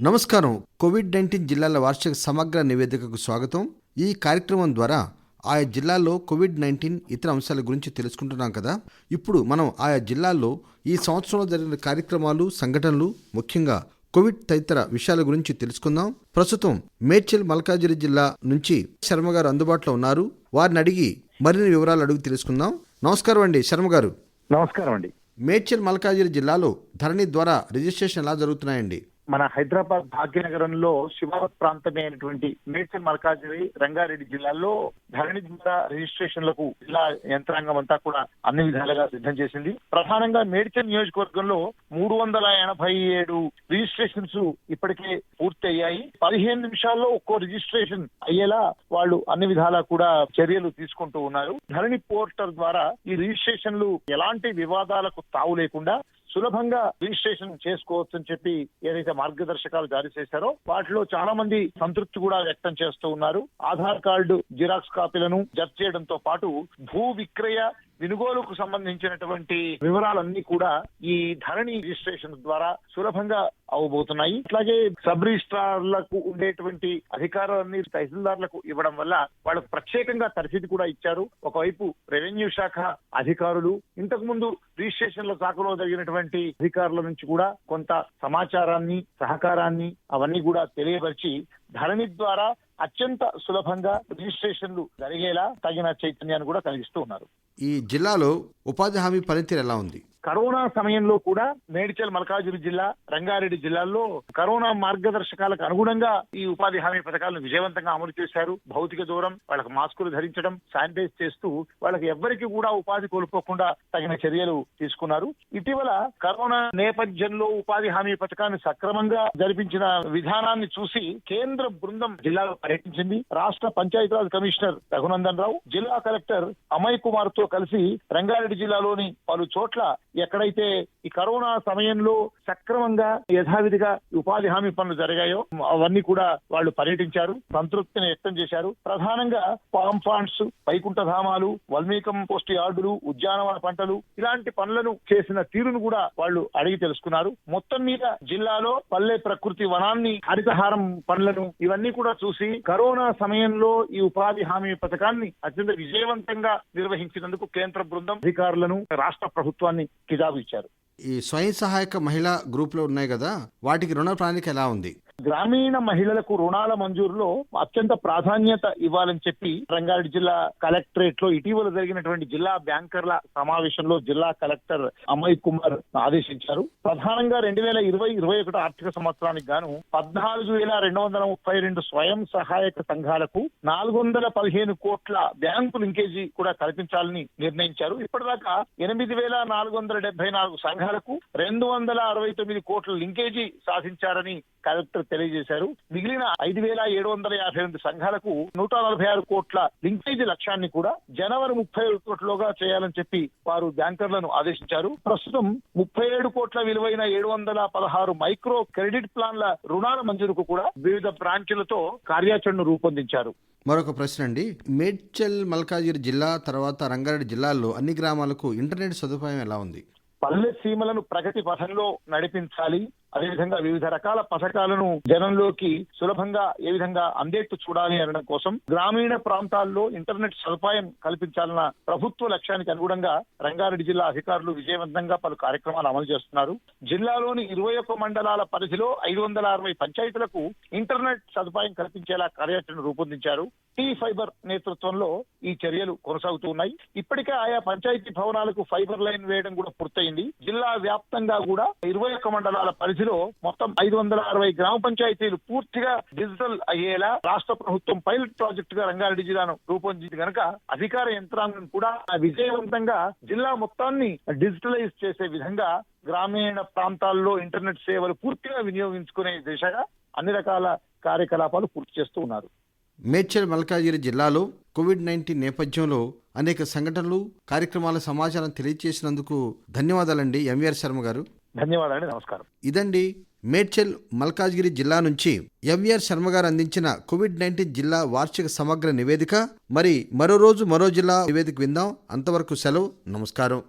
నమస్కారం. కోవిడ్-19 జిల్లాల వార్షిక సమగ్ర నివేదికకు స్వాగతం. ఈ కార్యక్రమం ద్వారా ఆయా జిల్లాల్లో కోవిడ్-19 ఇతర అంశాల గురించి తెలుసుకుంటున్నాం కదా. ఇప్పుడు మనం ఆయా జిల్లాల్లో ఈ సంవత్సరంలో జరిగిన కార్యక్రమాలు, సంఘటనలు, ముఖ్యంగా కోవిడ్ తదితర విషయాల గురించి తెలుసుకుందాం. ప్రస్తుతం మేడ్చల్ మల్కాజిగిరి జిల్లా నుంచి శర్మ గారు అందుబాటులో ఉన్నారు. వారిని అడిగి మరిన్ని వివరాలు అడిగి తెలుసుకుందాం. నమస్కారం అండి శర్మ గారు. నమస్కారం అండి. మేడ్చల్ మల్కాజిగిరి జిల్లాలో ధరణి ద్వారా రిజిస్ట్రేషన్ ఎలా జరుగుతున్నాయండి? మన హైదరాబాద్ భాగ్యనగరంలో శివావత్ ప్రాంతమే అయినటువంటి మేడ్చల్ మల్కాజిగిరి, రంగారెడ్డి జిల్లాల్లో ధరణి ద్వారా రిజిస్ట్రేషన్లకు జిల్లా యంత్రాంగం అంతా కూడా అన్ని విధాలుగా సిద్ధం చేసింది. ప్రధానంగా మేడ్చల్ నియోజకవర్గంలో 387 రిజిస్ట్రేషన్స్ ఇప్పటికే పూర్తి అయ్యాయి. 15 నిమిషాల్లో ఒక్కో రిజిస్ట్రేషన్ అయ్యేలా వాళ్ళు అన్ని విధాలా కూడా చర్యలు తీసుకుంటూ ఉన్నారు. ధరణి పోర్టల్ ద్వారా ఈ రిజిస్ట్రేషన్లు ఎలాంటి వివాదాలకు తావు లేకుండా సులభంగా రిజిస్ట్రేషన్ చేసుకోవచ్చు అని చెప్పి ఏదైతే మార్గదర్శకాలు జారీ చేశారో వాటిలో చాలా మంది సంతృప్తి కూడా వ్యక్తం చేస్తూ ఉన్నారు. ఆధార్ కార్డు జిరాక్స్ కాపీలను జప్తు చేయడంతో పాటు భూ విక్రయ వినుగోలుకు సంబంధించినటువంటి వివరాలన్నీ కూడా ఈ ధరణి రిజిస్ట్రేషన్ ద్వారా సులభంగా అవబోతున్నాయి. అట్లాగే సబ్ రిజిస్ట్రార్లకు ఉండేటువంటి అధికారాలన్నీ తహసీల్దార్లకు ఇవ్వడం వల్ల వాళ్ళకు ప్రత్యేకంగా తరఫీదు కూడా ఇచ్చారు. ఒకవైపు రెవెన్యూ శాఖ అధికారులు, ఇంతకు ముందు రిజిస్ట్రేషన్ల శాఖలో జరిగినటువంటి అధికారుల నుంచి కూడా కొంత సమాచారాన్ని, సహకారాన్ని అవన్నీ కూడా తెలియపరిచి ధరణి ద్వారా అత్యంత సులభంగా రిజిస్ట్రేషన్లు జరిగేలా తగిన చైతన్యాన్ని కూడా కలిగిస్తూ ఉన్నారు. ఈ జిల్లాలో ఉపాధి హామీ పనితీరు ఎలా ఉంది? కరోనా సమయంలో కూడా మేడ్చల్ మల్కాజిగిరి జిల్లా, రంగారెడ్డి జిల్లాల్లో కరోనా మార్గదర్శకాలకు అనుగుణంగా ఈ ఉపాధి హామీ పథకాలను విజయవంతంగా అమలు చేశారు. భౌతిక దూరం, వాళ్ళకి మాస్కులు ధరించడం, శానిటైజ్ చేస్తూ వాళ్ళకి ఎవ్వరికి కూడా ఉపాధి కోల్పోకుండా తగిన చర్యలు తీసుకున్నారు. ఇటీవల కరోనా నేపథ్యంలో ఉపాధి హామీ పథకాన్ని సక్రమంగా జరిపించిన విధానాన్ని చూసి కేంద్ర బృందం జిల్లాలో పర్యటించింది. రాష్ట్ర పంచాయతీరాజ్ కమిషనర్ రఘునందన్ రావు, జిల్లా కలెక్టర్ అమయ్ కుమార్ తో కలిసి రంగారెడ్డి జిల్లాలోని పలు చోట్ల ఎక్కడైతే ఈ కరోనా సమయంలో సక్రమంగా యథావిధిగా ఉపాధి హామీ పనులు జరిగాయో అవన్నీ కూడా వాళ్ళు పర్యటించారు, సంతృప్తిని వ్యక్తం చేశారు. ప్రధానంగా పామ్ ఫాండ్స్, వైకుంఠధామాలు, వల్మీకం పోస్ట్ యార్డులు, ఉద్యానవన పంటలు ఇలాంటి పనులను చేసిన తీరును కూడా వాళ్ళు అడిగి తెలుసుకున్నారు. మొత్తం మీద జిల్లాలో పల్లె ప్రకృతి వనాన్ని, హరితహారం పనులను ఇవన్నీ కూడా చూసి కరోనా సమయంలో ఈ ఉపాధి హామీ పథకాన్ని అత్యంత విజయవంతంగా నిర్వహించినందుకు కేంద్ర బృందం అధికారులను, రాష్ట్ర ప్రభుత్వాన్ని కితాబు ఇచ్చారు. ఈ స్వయం సహాయక మహిళా గ్రూప్ లో ఉన్నాయి కదా, వాటికి రుణ ప్రణాళిక ఎలా ఉంది? గ్రామీణ మహిళలకు రుణాల మంజూరులో అత్యంత ప్రాధాన్యత ఇవ్వాలని చెప్పి రంగారెడ్డి జిల్లా కలెక్టరేట్ లో ఇటీవల జరిగినటువంటి జిల్లా బ్యాంకర్ల సమావేశంలో జిల్లా కలెక్టర్ అమయ్ కుమార్ ఆదేశించారు. ప్రధానంగా 2020-21 ఆర్థిక సంవత్సరానికి గాను 14,232 స్వయం సహాయక సంఘాలకు 415 కోట్ల బ్యాంకు లింకేజీ కూడా కల్పించాలని నిర్ణయించారు. ఇప్పటిదాకా 8,474 సంఘాలకు 269 కోట్ల లింకేజీ సాధించారని కలెక్టర్ తెలియజేశారు. మిగిలిన 5,758 సంఘాలకు 146 కోట్ల లింకేజీ లక్ష్యాన్ని కూడా జనవరి 31 చేయాలని చెప్పి వారు బ్యాంకర్లను ఆదేశించారు. ప్రస్తుతం 37 కోట్ల విలువైన 716 మైక్రో క్రెడిట్ ప్లాన్ల రుణాల మంజూరుకు కూడా వివిధ బ్రాంచ్లతో కార్యాచరణను రూపొందించారు. మరొక ప్రశ్న అండి, మేడ్చల్ మల్కాజిగిరి జిల్లా తర్వాత రంగారెడ్డి జిల్లాల్లో అన్ని గ్రామాలకు ఇంటర్నెట్ సదుపాయం ఎలా ఉంది? పల్లె సీమలను ప్రగతి పథంలో నడిపించాలి, అదేవిధంగా వివిధ రకాల పథకాలను జనంలోకి సులభంగా ఏ విధంగా అందేట్టు చూడాలి అనడం కోసం గ్రామీణ ప్రాంతాల్లో ఇంటర్నెట్ సదుపాయం కల్పించాలన్న ప్రభుత్వ లక్ష్యానికి అనుగుణంగా రంగారెడ్డి జిల్లా అధికారులు విజయవంతంగా పలు కార్యక్రమాలు అమలు చేస్తున్నారు. జిల్లాలోని 21 మండలాల పరిధిలో 560 పంచాయతీలకు ఇంటర్నెట్ సదుపాయం కల్పించేలా కార్యాచరణ రూపొందించారు. టీ ఫైబర్ నేతృత్వంలో ఈ చర్యలు కొనసాగుతూ ఉన్నాయి. ఇప్పటికే ఆయా పంచాయతీ భవనాలకు ఫైబర్ లైన్ వేయడం కూడా పూర్తయింది. జిల్లా వ్యాప్తంగా కూడా 21 మండలాల పరిధిలో మొత్తం 560 గ్రామ పంచాయతీలు పూర్తిగా డిజిటల్ అయ్యేలా రాష్ట్ర ప్రభుత్వం పైలట్ ప్రాజెక్ట్ గా రంగారెడ్డి జిల్లాను రూపొందించి కనుక అధికార యంత్రాంగం కూడా విజయవంతంగా జిల్లా మొత్తాన్ని డిజిటలైజ్ చేసే విధంగా గ్రామీణ ప్రాంతాల్లో ఇంటర్నెట్ సేవలు పూర్తిగా వినియోగించుకునే దిశగా అన్ని రకాల కార్యకలాపాలు పూర్తి చేస్తూ ఉన్నారు. మేడ్చల్ మల్కాజిగిరి జిల్లాలో కోవిడ్-19 నేపథ్యంలో అనేక సంఘటనలు, కార్యక్రమాల సమాచారం తెలియజేసినందుకు ధన్యవాదాలండి ఎంవీఆర్ శర్మ గారు. ధన్యవాదాలండి. నమస్కారం. ఇదండి మేడ్చల్ మల్కాజిగిరి జిల్లా నుంచి ఎంవీఆర్ శర్మ గారు అందించిన కోవిడ్-19 జిల్లా వార్షిక సమగ్ర నివేదిక. మరి మరో రోజు మరో జిల్లా నివేదిక విందాం. అంతవరకు సెలవు. నమస్కారం.